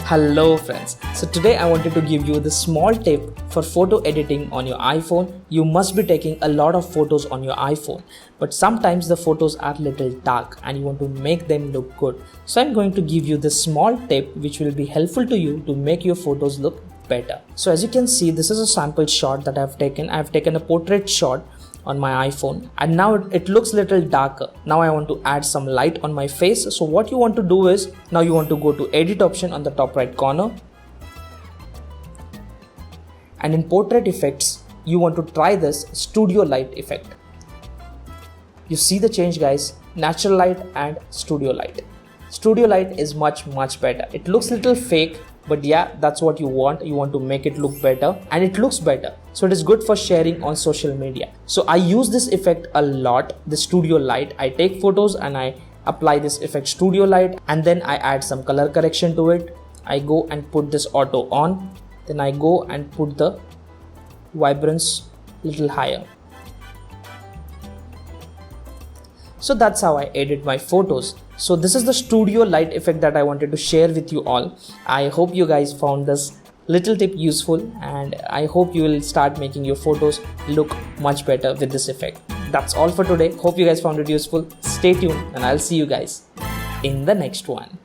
Hello friends, so today I wanted to give you the small tip for photo editing on your iPhone. You must be taking a lot of photos on your iPhone, but sometimes the photos are little dark and you want to make them look good. So I'm going to give you this small tip which will be helpful to you to make your photos look better. So as you can see, this is a sample shot that I've taken. I've taken a portrait shot on my iPhone and now it looks little darker. Now I want to add some light on my face. So what you want to do is, now you want to go to edit option on the top right corner, and in portrait effects you want to try this studio light effect. You see the change guys, natural light and studio light. Studio light is much better. It looks little fake, but yeah, that's what you want. You want to make it look better and it looks better. So it is good for sharing on social media. So I use this effect a lot, the studio light. I take photos and I apply this effect studio light, and then I add some color correction to it. I go and put this auto on. Then I go and put the vibrance little higher. So that's how I edit my photos. So this is the studio light effect that I wanted to share with you all. I hope you guys found this little tip useful, and I hope you will start making your photos look much better with this effect. That's all for today. Hope you guys found it useful. Stay tuned and I'll see you guys in the next one.